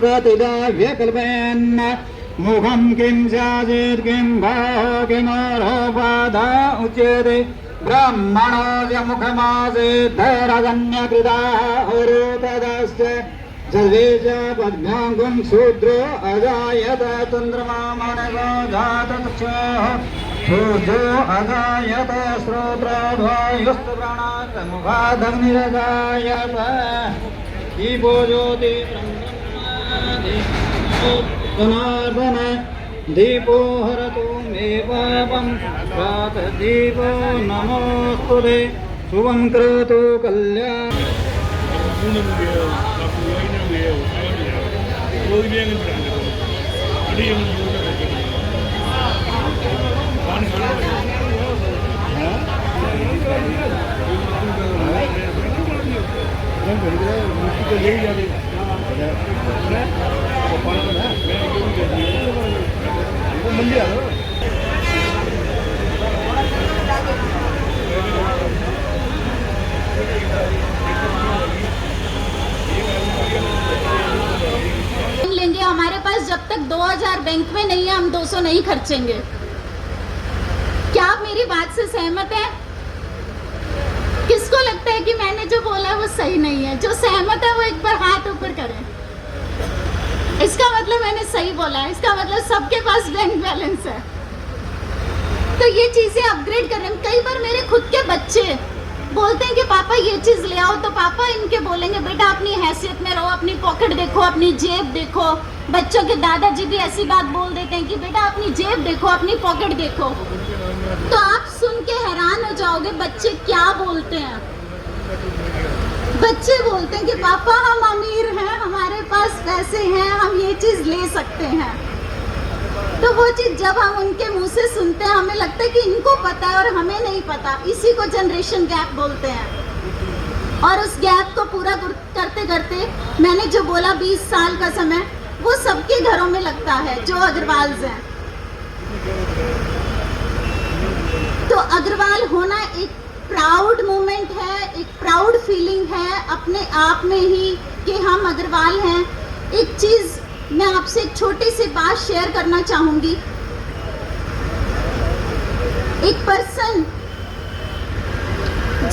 कतिदा व्यकल्पयन् मुखं किं स्यादित् किं भावो किमर्होपादा उच्यते ब्रह्मणोऽस्य मुखमासीत् धैर्यगण्यकृताः तदश्च सर्वे च पद्माङ्गुं शूद्रो अजायत चन्द्रमा मनसो जातचक्षुः सूर्यो अजायत श्रोत्रध्वयुस्तु प्राणात् मुखादग्निरजायत दीपो ज्योतिर्जनार्दन दीपो हरतु मे पापं प्रातःदीपो नमोस्तुते शुभं करोतु कल्याणं लेंगे। हमारे पास जब तक 2000 बैंक में नहीं है हम 200 नहीं खर्चेंगे। क्या आप मेरी बात से सहमत हैं? किसको लगता है कि मैंने जो बोला है वो सही नहीं है? जो सहमत है वो एक बार हाथ ऊपर करें। इसका मतलब मैंने सही बोला है, इसका मतलब सबके पास बैंक बैलेंस है। तो ये चीजें अपग्रेड कर रहे हैं। कई बार मेरे खुद के बच्चे बोलते हैं कि पापा ये चीज ले आओ, तो पापा इनके बोलेंगे बेटा अपनी हैसियत में रहो, अपनी पॉकेट देखो, अपनी जेब देखो। बच्चों के दादाजी भी ऐसी बात बोल देते हैं कि बेटा अपनी जेब देखो, अपनी पॉकेट देखो। तो आप सुन के हैरान हो जाओगे बच्चे क्या बोलते हैं। बच्चे बोलते हैं कि पापा हम अमीर हैं, हमारे पास पैसे हैं, हम ये चीज ले सकते हैं। तो वो चीज जब हम उनके मुंह से सुनते हैं हमें लगता है कि इनको पता है और हमें नहीं पता। इसी को जनरेशन गैप बोलते हैं। और उस गैप को पूरा करते करते मैंने जो बोला 20 साल का समय, वो सबके घरों में लगता है जो अग्रवाल्स हैं। तो अग्रवाल होना एक प्राउड मोमेंट है, एक प्राउड फीलिंग है अपने आप में ही कि हम अग्रवाल हैं। एक चीज मैं आपसे एक छोटी सी बात शेयर करना चाहूंगी। एक पर्सन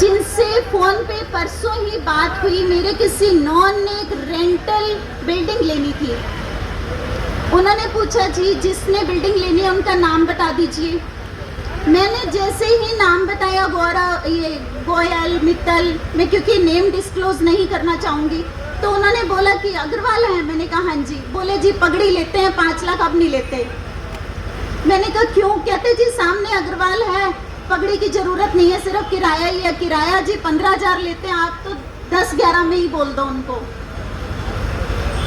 जिनसे फोन पे परसों ही बात हुई, मेरे किसी नॉन ने एक रेंटल बिल्डिंग लेनी थी। उन्होंने पूछा जी जिसने बिल्डिंग लेनी है उनका नाम बता दीजिए। मैंने जैसे ही नाम बताया गौरव, ये गोयल, मित्तल, मैं क्योंकि नेम डिस्क्लोज नहीं करना चाहूंगी, तो उन्होंने बोला कि अग्रवाल है। मैंने कहा हाँ जी। बोले जी पगड़ी लेते हैं 5 लाख, अब नहीं लेते। मैंने कहा क्यों? कहते जी सामने अग्रवाल है, पगड़ी की जरूरत नहीं है, सिर्फ किराया ही है। किराया जी 15,000 लेते हैं, आप तो 10-11 में ही बोल दो उनको।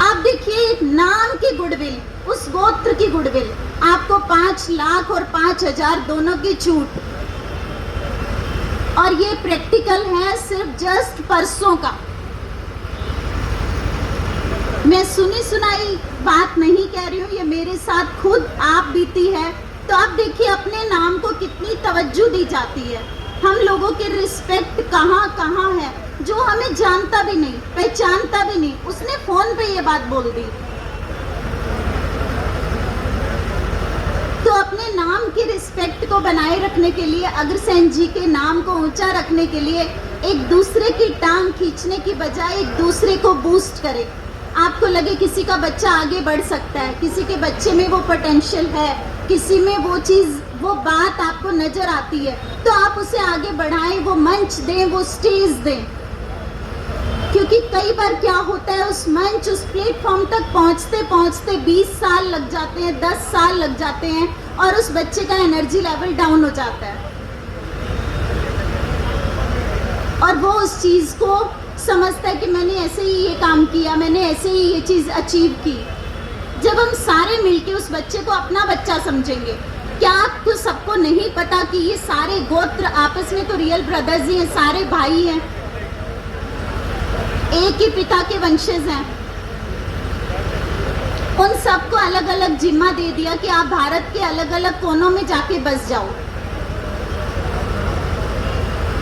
आप देखिए एक नाम की गुडविल, उस गोत्र की गुडविल, आपको 5 लाख और 5,000 दोनों की छूट। और ये प्रैक्टिकल है सिर्फ जस्ट परसों का। मैं सुनी सुनाई बात नहीं कह रही हूँ, ये मेरे साथ खुद आप बीती है। तो आप देखिए अपने नाम को कितनी तवज्जो दी जाती है। हम लोगों की रिस्पेक्ट कहाँ कहाँ है, जो हमें जानता भी नहीं, पहचानता भी नहीं, उसने फोन पे ये बात बोल दी। तो अपने नाम की रिस्पेक्ट को बनाए रखने के लिए, अग्रसेन जी के नाम को ऊंचा रखने के लिए एक दूसरे की टांग खींचने की बजाय एक दूसरे को बूस्ट करें। आपको लगे किसी का बच्चा आगे बढ़ सकता है, किसी के बच्चे में वो पोटेंशियल है, किसी में वो चीज़, वो बात आपको नजर आती है, तो आप उसे आगे बढ़ाएं, वो मंच दें, वो स्टेज दें। क्योंकि कई बार क्या होता है, उस मंच, उस प्लेटफॉर्म तक पहुंचते पहुंचते 20 साल लग जाते हैं, 10 साल लग जाते हैं, और उस बच्चे का एनर्जी लेवल डाउन हो जाता है और वो उस चीज़ को समझता है कि मैंने ऐसे ही ये काम किया, मैंने ऐसे ही ये चीज़ अचीव की। जब हम सारे मिलके उस बच्चे को अपना बच्चा समझेंगे, क्या आपको सबको नहीं पता कि ये सारे गोत्र आपस में तो रियल ब्रदर्स ही हैं, सारे भाई हैं, एक ही पिता के वंशज हैं। उन सबको अलग अलग जिम्मा दे दिया कि आप भारत के अलग अलग कोनों में जाके बस जाओ।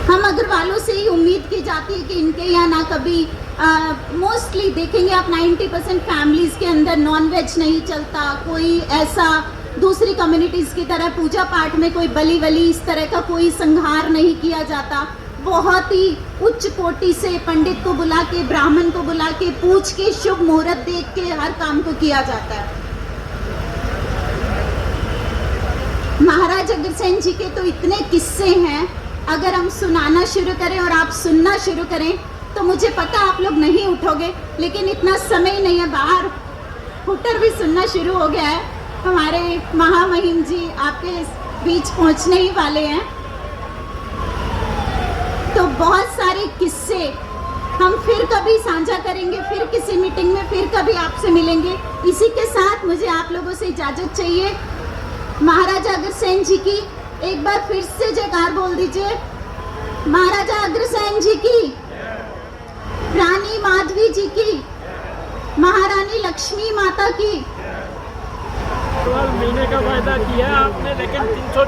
हम अग्रवालों से ही उम्मीद की जाती है कि इनके यहाँ ना कभी मोस्टली देखेंगे आप 90% फैमिलीज़ के अंदर नॉन वेज नहीं चलता, कोई ऐसा दूसरी कम्युनिटीज़ की तरह पूजा पाठ में कोई बलि वली इस तरह का कोई संहार नहीं किया जाता। बहुत ही उच्च कोटि से पंडित को बुला के, ब्राह्मण को बुला के, पूछ के, शुभ मुहूर्त देख के हर काम को किया जाता है। महाराज अग्रसेन जी के तो इतने किस्से हैं, अगर हम सुनाना शुरू करें और आप सुनना शुरू करें तो मुझे पता आप लोग नहीं उठोगे, लेकिन इतना समय नहीं है, बाहर हुटर भी सुनना शुरू हो गया है। हमारे महामहिम जी आपके बीच पहुंचने ही वाले हैं, तो बहुत सारे किस्से हम फिर कभी साझा करेंगे, फिर किसी मीटिंग में फिर कभी आपसे मिलेंगे। इसी के साथ मुझे आप लोगों से इजाज़त चाहिए। महाराजा अग्रसेन जी की एक बार फिर से जयकार बोल दीजिए। महाराजा अग्रसेन जी की, रानी माधवी जी की, महारानी लक्ष्मी माता की। मिलने का वायदा किया आपने, लेकिन 300